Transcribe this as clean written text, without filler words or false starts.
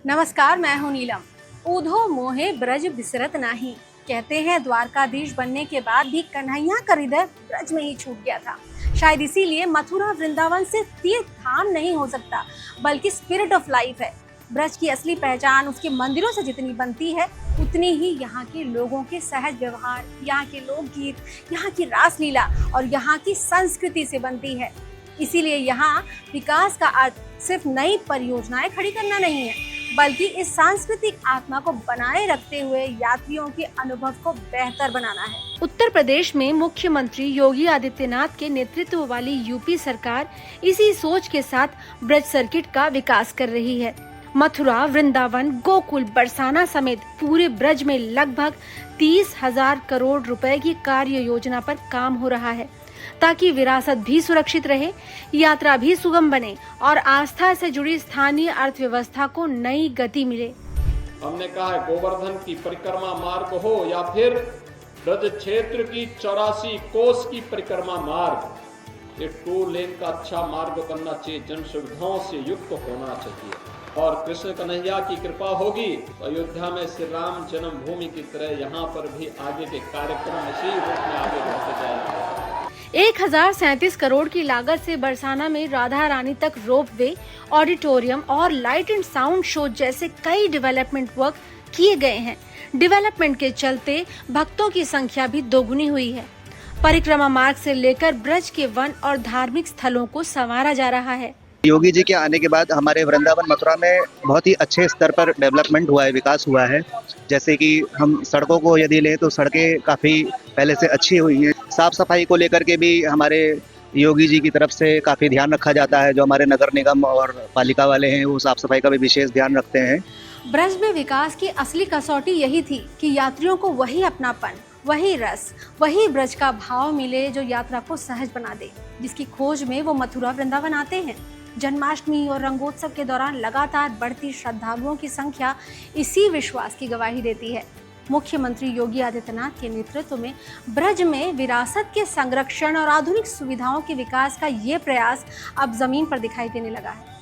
नमस्कार, मैं हूं नीलम। ऊधो मोहे ब्रज बिसरत नाही। कहते हैं द्वारकाधीश बनने के बाद भी कन्हैया का हृदय ब्रज में ही छूट गया था। शायद इसीलिए मथुरा वृंदावन सिर्फ तीर्थ धाम नहीं हो सकता, बल्कि स्पिरिट ऑफ लाइफ है। ब्रज की असली पहचान उसके मंदिरों से जितनी बनती है, उतनी ही यहाँ के लोगों के सहज व्यवहार, यहाँ के लोकगीत, यहाँ की रासलीला और यहाँ की संस्कृति से बनती है। इसीलिए यहाँ विकास का अर्थ सिर्फ नई परियोजनाएं खड़ी करना नहीं है, बल्कि इस सांस्कृतिक आत्मा को बनाए रखते हुए यात्रियों के अनुभव को बेहतर बनाना है। उत्तर प्रदेश में मुख्यमंत्री योगी आदित्यनाथ के नेतृत्व वाली यूपी सरकार इसी सोच के साथ ब्रज सर्किट का विकास कर रही है। मथुरा, वृंदावन, गोकुल, बरसाना समेत पूरे ब्रज में लगभग 30,000 करोड़ रुपए की कार्य योजना पर काम हो रहा है, ताकि विरासत भी सुरक्षित रहे, यात्रा भी सुगम बने और आस्था से जुड़ी स्थानीय अर्थव्यवस्था को नई गति मिले। हमने कहा है गोवर्धन की परिक्रमा मार्ग हो या फिर ब्रज क्षेत्र की 84 कोस की परिक्रमा मार्ग, ये 2 लेन का अच्छा मार्ग बनना चाहिए, जन सुविधाओं से युक्त होना चाहिए। और कृष्ण कन्हैया की कृपा होगी तो अयोध्या में श्री राम जन्मभूमि की तरह यहाँ पर भी आगे के कार्यक्रम इसी रूप में आगे बढ़ते जाएंगे। 1037 करोड़ की लागत से बरसाना में राधा रानी तक रोपवे, ऑडिटोरियम और लाइट एंड साउंड शो जैसे कई डेवलपमेंट वर्क किए गए हैं। डेवलपमेंट के चलते भक्तों की संख्या भी दोगुनी हुई है। परिक्रमा मार्ग से लेकर ब्रज के वन और धार्मिक स्थलों को संवारा जा रहा है। योगी जी के आने के बाद हमारे वृंदावन मथुरा में बहुत ही अच्छे स्तर पर डेवलपमेंट हुआ है, विकास हुआ है। जैसे कि हम सड़कों को यदि लें तो सड़कें काफ़ी पहले से अच्छी हुई हैं। साफ सफाई को लेकर के भी हमारे योगी जी की तरफ से काफ़ी ध्यान रखा जाता है। जो हमारे नगर निगम और पालिका वाले हैं वो साफ सफाई का भी विशेष ध्यान रखते हैं। ब्रज में विकास की असली कसौटी यही थी कि यात्रियों को वही अपनापन, वही रस, वही ब्रज का भाव मिले जो यात्रा को सहज बना दे, जिसकी खोज में वो मथुरा वृंदावन आते हैं। जन्माष्टमी और रंगोत्सव के दौरान लगातार बढ़ती श्रद्धालुओं की संख्या इसी विश्वास की गवाही देती है। मुख्यमंत्री योगी आदित्यनाथ के नेतृत्व में ब्रज में विरासत के संरक्षण और आधुनिक सुविधाओं के विकास का ये प्रयास अब जमीन पर दिखाई देने लगा है।